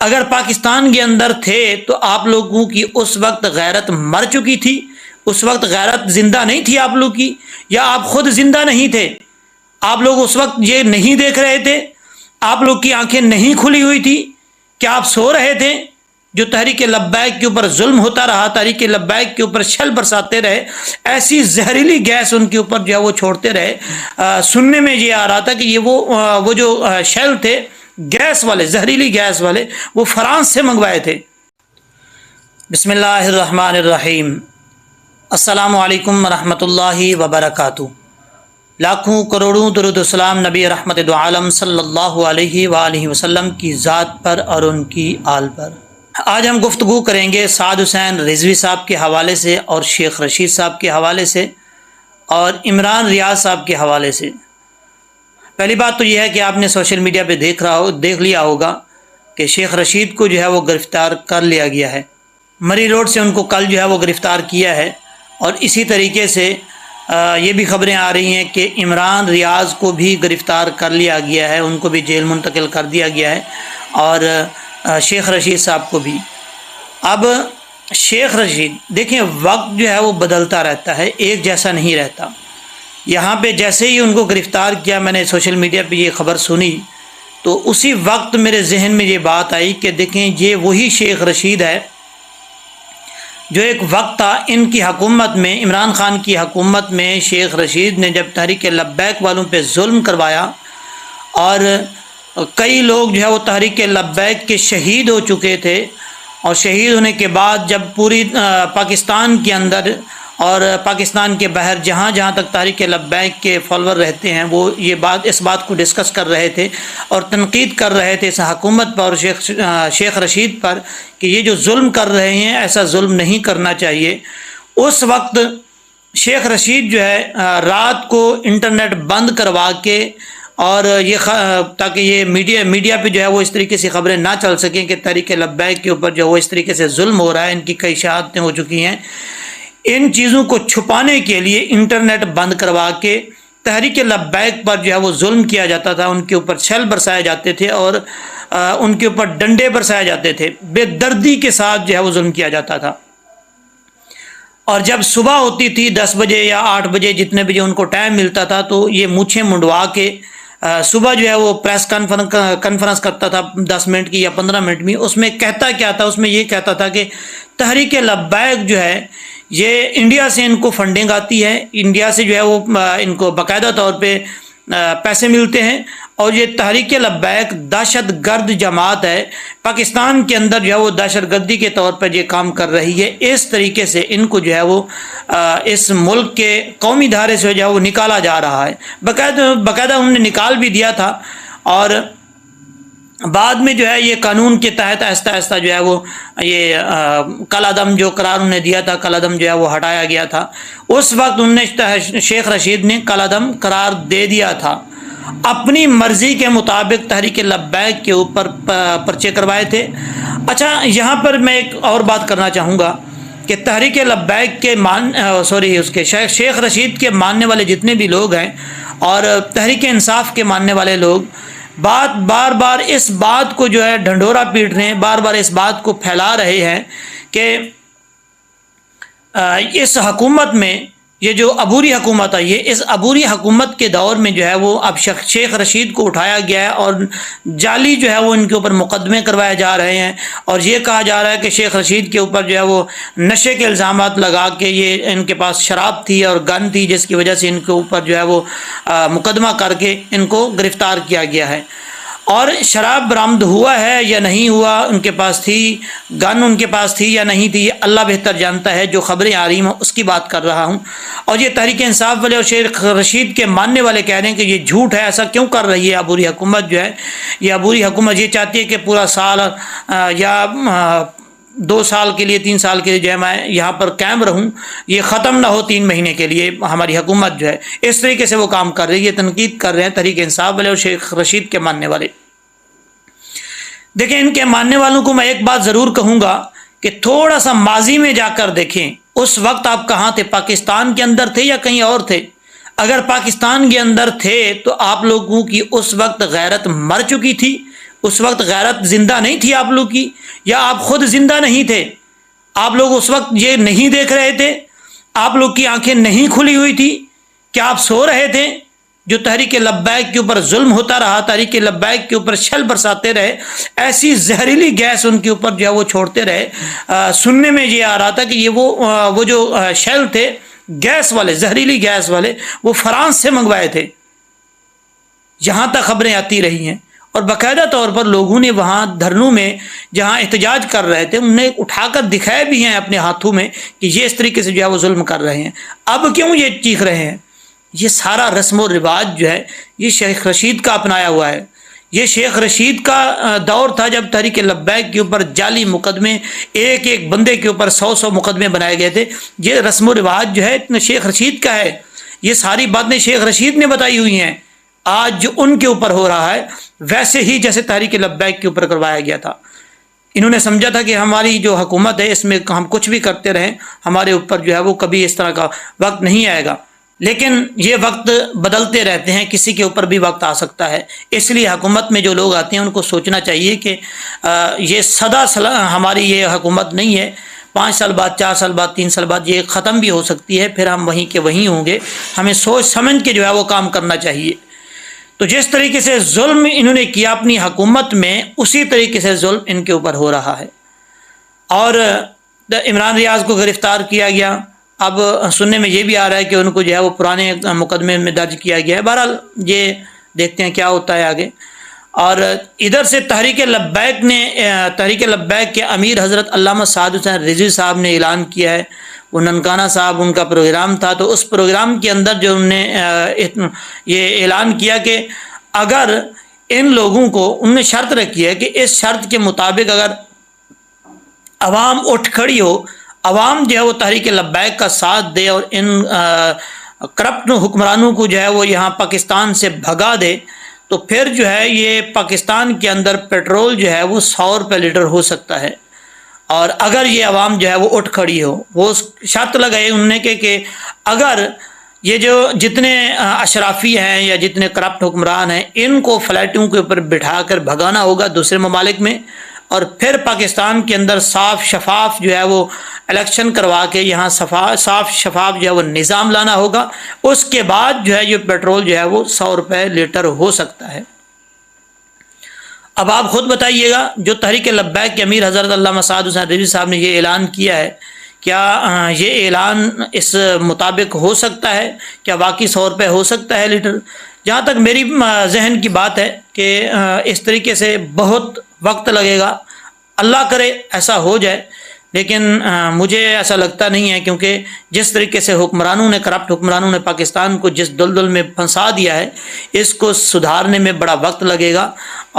اگر پاکستان کے اندر تھے تو آپ لوگوں کی اس وقت غیرت مر چکی تھی، اس وقت غیرت زندہ نہیں تھی آپ لوگ کی، یا آپ خود زندہ نہیں تھے؟ آپ لوگ اس وقت یہ نہیں دیکھ رہے تھے؟ آپ لوگ کی آنکھیں نہیں کھلی ہوئی تھی؟ کیا آپ سو رہے تھے؟ جو تحریک لبیک کے اوپر ظلم ہوتا رہا، تحریک لبیک کے اوپر چھل برساتے رہے، ایسی زہریلی گیس ان کے اوپر جو ہے وہ چھوڑتے رہے۔ سننے میں یہ آ رہا تھا کہ یہ وہ جو شیل تھے گیس والے، زہریلی گیس والے، وہ فرانس سے منگوائے تھے۔ بسم اللہ الرحمن الرحیم۔ السلام علیکم ورحمۃ اللہ وبرکاتہ۔ لاکھوں کروڑوں درود و سلام نبی رحمت دو عالم صلی اللہ علیہ وآلہ وسلم کی ذات پر اور ان کی آل پر۔ آج ہم گفتگو کریں گے سعد حسین رضوی صاحب کے حوالے سے، اور شیخ رشید صاحب کے حوالے سے، اور عمران ریاض صاحب کے حوالے سے۔ پہلی بات تو یہ ہے کہ آپ نے سوشل میڈیا پہ دیکھ لیا ہوگا کہ شیخ رشید کو جو ہے وہ گرفتار کر لیا گیا ہے۔ مری روڈ سے ان کو کل جو ہے وہ گرفتار کیا ہے، اور اسی طریقے سے یہ بھی خبریں آ رہی ہیں کہ عمران ریاض کو بھی گرفتار کر لیا گیا ہے، ان کو بھی جیل منتقل کر دیا گیا ہے، اور شیخ رشید صاحب کو بھی۔ اب شیخ رشید دیکھیں، وقت جو ہے وہ بدلتا رہتا ہے، ایک جیسا نہیں رہتا۔ یہاں پہ جیسے ہی ان کو گرفتار کیا، میں نے سوشل میڈیا پہ یہ خبر سنی تو اسی وقت میرے ذہن میں یہ بات آئی کہ دیکھیں یہ وہی شیخ رشید ہے جو ایک وقت تھا ان کی حکومت میں، عمران خان کی حکومت میں، شیخ رشید نے جب تحریک لبیک والوں پہ ظلم کروایا، اور کئی لوگ جو ہے وہ تحریک لبیک کے شہید ہو چکے تھے، اور شہید ہونے کے بعد جب پوری پاکستان کے اندر اور پاکستان کے باہر جہاں جہاں تک تحریک لبیک کے فالوور رہتے ہیں، وہ اس بات کو ڈسکس کر رہے تھے اور تنقید کر رہے تھے اس حکومت پر اور شیخ رشید پر کہ یہ جو ظلم کر رہے ہیں ایسا ظلم نہیں کرنا چاہیے۔ اس وقت شیخ رشید جو ہے رات کو انٹرنیٹ بند کروا کے، اور یہ تاکہ یہ میڈیا پہ جو ہے وہ اس طریقے سے خبریں نہ چل سکیں کہ تحریک لبیک کے اوپر جو وہ اس طریقے سے ظلم ہو رہا ہے، ان کی کئی شہادتیں ہو چکی ہیں، ان چیزوں کو چھپانے کے لیے انٹرنیٹ بند کروا کے تحریک لبیک پر جو ہے وہ ظلم کیا جاتا تھا، ان کے اوپر چھل برسائے جاتے تھے، اور ان کے اوپر ڈنڈے برسائے جاتے تھے، بے دردی کے ساتھ جو ہے وہ ظلم کیا جاتا تھا۔ اور جب صبح ہوتی تھی 10 بجے یا 8 بجے، جتنے بجے ان کو ٹائم ملتا تھا، تو یہ مونچھیں منڈوا کے صبح جو ہے وہ پریس کانفرنس کرتا تھا 10 منٹ کی یا 15 منٹ میں۔ اس میں کہتا کیا تھا؟ اس میں یہ کہتا تھا کہ تحریک لبیک جو ہے یہ انڈیا سے ان کو فنڈنگ آتی ہے، انڈیا سے جو ہے وہ ان کو باقاعدہ طور پہ پیسے ملتے ہیں، اور یہ تحریک لبیک دہشت گرد جماعت ہے، پاکستان کے اندر جو ہے وہ دہشت گردی کے طور پر یہ کام کر رہی ہے۔ اس طریقے سے ان کو جو ہے وہ اس ملک کے قومی دھارے سے جو ہے وہ نکالا جا رہا ہے، باقاعدہ انہوں نے نکال بھی دیا تھا، اور بعد میں جو ہے یہ قانون کے تحت آہستہ آہستہ جو ہے وہ یہ کل عدم جو قرار انہوں نے دیا تھا، کل عدم جو ہے وہ ہٹایا گیا تھا۔ اس وقت انہوں نے شیخ رشید نے کل عدم قرار دے دیا تھا، اپنی مرضی کے مطابق تحریک لبیک کے اوپر پرچے کروائے تھے۔ اچھا، یہاں پر میں ایک اور بات کرنا چاہوں گا کہ تحریک لبیک کے شیخ رشید کے ماننے والے جتنے بھی لوگ ہیں، اور تحریک انصاف کے ماننے والے لوگ بار بار اس بات کو جو ہے ڈھنڈورا پیٹ رہے ہیں، بار بار اس بات کو پھیلا رہے ہیں کہ اس حکومت میں یہ جو عبوری حکومت ہے، اس عبوری حکومت کے دور میں جو ہے وہ اب شیخ رشید کو اٹھایا گیا ہے، اور جعلی جو ہے وہ ان کے اوپر مقدمے کروائے جا رہے ہیں، اور یہ کہا جا رہا ہے کہ شیخ رشید کے اوپر جو ہے وہ نشے کے الزامات لگا کے یہ ان کے پاس شراب تھی اور گن تھی، جس کی وجہ سے ان کے اوپر جو ہے وہ مقدمہ کر کے ان کو گرفتار کیا گیا ہے۔ اور شراب برآمد ہوا ہے یا نہیں ہوا، ان کے پاس تھی گن، ان کے پاس تھی یا نہیں تھی، اللہ بہتر جانتا ہے۔ جو خبریں آ رہی ہیں اس کی بات کر رہا ہوں، اور یہ تحریک انصاف والے اور شیخ رشید کے ماننے والے کہہ رہے ہیں کہ یہ جھوٹ ہے، ایسا کیوں کر رہی ہے عبوری حکومت جو ہے۔ یہ عبوری حکومت یہ چاہتی ہے کہ پورا سال یا 2 سال کے لیے 3 سال کے لیے جو ہے میں یہاں پر قائم رہوں، یہ ختم نہ ہو 3 مہینے کے لیے ہماری حکومت جو ہے۔ اس طریقے سے وہ کام کر رہی ہے، تنقید کر رہے ہیں تحریک انصاف والے اور شیخ رشید کے ماننے والے۔ دیکھیں، ان کے ماننے والوں کو میں ایک بات ضرور کہوں گا کہ تھوڑا سا ماضی میں جا کر دیکھیں، اس وقت آپ کہاں تھے؟ پاکستان کے اندر تھے یا کہیں اور تھے؟ اگر پاکستان کے اندر تھے تو آپ لوگوں کی اس وقت غیرت مر چکی تھی، اس وقت غیرت زندہ نہیں تھی آپ لوگ کی، یا آپ خود زندہ نہیں تھے؟ آپ لوگ اس وقت یہ نہیں دیکھ رہے تھے؟ آپ لوگ کی آنکھیں نہیں کھلی ہوئی تھی؟ کیا آپ سو رہے تھے؟ جو تحریک لبیک کے اوپر ظلم ہوتا رہا، تحریک لبیک کے اوپر چھل برساتے رہے، ایسی زہریلی گیس ان کے اوپر جو ہے وہ چھوڑتے رہے۔ سننے میں یہ آ رہا تھا کہ یہ وہ جو شیل تھے گیس والے، زہریلی گیس والے، وہ فرانس سے منگوائے تھے، یہاں تک خبریں آتی رہی ہیں۔ اور باقاعدہ طور پر لوگوں نے وہاں دھرنوں میں جہاں احتجاج کر رہے تھے انہیں اٹھا کر دکھائے بھی ہیں اپنے ہاتھوں میں کہ یہ اس طریقے سے جو ہے وہ ظلم کر رہے ہیں۔ اب کیوں یہ چیخ رہے ہیں؟ یہ سارا رسم و رواج جو ہے یہ شیخ رشید کا اپنایا ہوا ہے۔ یہ شیخ رشید کا دور تھا جب تحریک لبیک کے اوپر جعلی مقدمے، ایک ایک بندے کے اوپر 100 مقدمے بنائے گئے تھے۔ یہ رسم و رواج جو ہے شیخ رشید کا ہے، یہ ساری باتیں شیخ رشید نے بتائی ہوئی ہیں۔ آج جو ان کے اوپر ہو رہا ہے ویسے ہی جیسے تحریک لبیک کے اوپر کروایا گیا تھا۔ انہوں نے سمجھا تھا کہ ہماری جو حکومت ہے اس میں ہم کچھ بھی کرتے رہیں، ہمارے اوپر جو ہے وہ کبھی اس طرح کا وقت نہیں آئے گا۔ لیکن یہ وقت بدلتے رہتے ہیں، کسی کے اوپر بھی وقت آ سکتا ہے۔ اس لیے حکومت میں جو لوگ آتے ہیں ان کو سوچنا چاہیے کہ یہ سدا ہماری یہ حکومت نہیں ہے، 5 سال بعد، 4 سال بعد، 3 سال بعد یہ ختم بھی ہو سکتی ہے، پھر ہم وہیں کے وہیں ہوں گے۔ ہمیں سوچ سمجھ کے جو ہے وہ کام کرنا چاہیے۔ تو جس طریقے سے ظلم انہوں نے کیا اپنی حکومت میں، اسی طریقے سے ظلم ان کے اوپر ہو رہا ہے۔ اور عمران ریاض کو گرفتار کیا گیا، اب سننے میں یہ بھی آ رہا ہے کہ ان کو جو ہے وہ پرانے مقدمے میں درج کیا گیا ہے۔ بہرحال یہ دیکھتے ہیں کیا ہوتا ہے آگے۔ اور ادھر سے تحریک لبیک کے امیر حضرت علامہ سعد حسین رضوی صاحب نے اعلان کیا ہے، وہ ننکانہ صاحب ان کا پروگرام تھا، تو اس پروگرام کے اندر جو انہوں نے یہ اعلان کیا کہ اگر ان لوگوں کو، انہوں نے شرط رکھی ہے کہ اس شرط کے مطابق اگر عوام اٹھ کھڑی ہو، عوام جو ہے وہ تحریک لبیک کا ساتھ دے اور ان کرپٹ حکمرانوں کو جو ہے وہ یہاں پاکستان سے بھگا دے، تو پھر جو ہے یہ پاکستان کے اندر پیٹرول جو ہے وہ 100 روپے لیٹر ہو سکتا ہے۔ اور اگر یہ عوام جو ہے وہ اٹھ کھڑی ہو، وہ شرط لگائی انہوں نے کہ اگر یہ جو جتنے اشرافی ہیں یا جتنے کرپٹ حکمران ہیں ان کو فلائٹوں کے اوپر بٹھا کر بھگانا ہوگا دوسرے ممالک میں، اور پھر پاکستان کے اندر صاف شفاف جو ہے وہ الیکشن کروا کے یہاں صاف شفاف جو ہے وہ نظام لانا ہوگا، اس کے بعد جو ہے یہ پیٹرول جو ہے وہ 100 روپے لیٹر ہو سکتا ہے۔ اب آپ خود بتائیے گا، جو تحریک لبیک کے امیر حضرت علامہ سعد حسین رضوی صاحب نے یہ اعلان کیا ہے، کیا یہ اعلان اس مطابق ہو سکتا ہے؟ کیا واقعی 100 روپے ہو سکتا ہے لیٹر؟ جہاں تک میری ذہن کی بات ہے کہ اس طریقے سے بہت وقت لگے گا، اللہ کرے ایسا ہو جائے، لیکن مجھے ایسا لگتا نہیں ہے، کیونکہ جس طریقے سے حکمرانوں نے، کرپٹ حکمرانوں نے پاکستان کو جس دلدل میں پھنسا دیا ہے، اس کو سدھارنے میں بڑا وقت لگے گا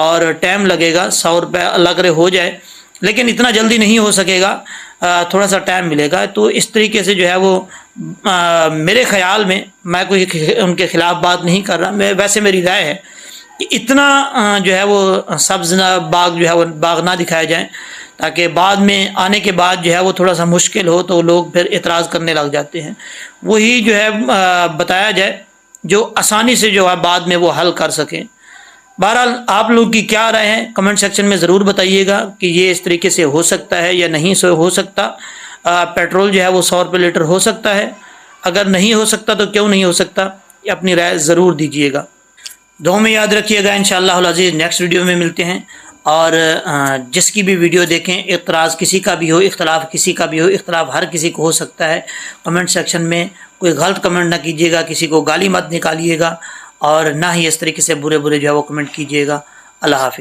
اور ٹائم لگے گا۔ 100 روپے اللہ کرے ہو جائے، لیکن اتنا جلدی نہیں ہو سکے گا، تھوڑا سا ٹائم ملے گا۔ تو اس طریقے سے جو ہے وہ میرے خیال میں کوئی ان کے خلاف بات نہیں کر رہا، ویسے میری رائے ہے کہ اتنا جو ہے وہ سبز باغ جو ہے وہ باغ نہ دکھائے جائیں، تاکہ بعد میں آنے کے بعد جو ہے وہ تھوڑا سا مشکل ہو تو لوگ پھر اعتراض کرنے لگ جاتے ہیں۔ وہی جو ہے بتایا جائے جو آسانی سے جو ہے بعد میں وہ حل کر سکیں۔ بہرحال آپ لوگ کی کیا رائے ہے کمنٹ سیکشن میں ضرور بتائیے گا کہ یہ اس طریقے سے ہو سکتا ہے یا نہیں ہو سکتا، پیٹرول جو ہے وہ 100 روپے لیٹر ہو سکتا ہے؟ اگر نہیں ہو سکتا تو کیوں نہیں ہو سکتا؟ یہ اپنی رائے ضرور دیجیے گا۔ دعاؤں میں یاد رکھیے گا، انشاءاللہ العزیز نیکسٹ ویڈیو میں ملتے ہیں۔ اور جس کی بھی ویڈیو دیکھیں، اعتراض کسی کا بھی ہو، اختلاف کسی کا بھی ہو، اختلاف ہر کسی کو ہو سکتا ہے، کمنٹ سیکشن میں کوئی غلط کمنٹ نہ کیجیے گا، کسی کو گالی مت نکالیے گا، اور نہ ہی اس طریقے سے برے جو ہے وہ کمنٹ کیجیے گا۔ اللہ حافظ۔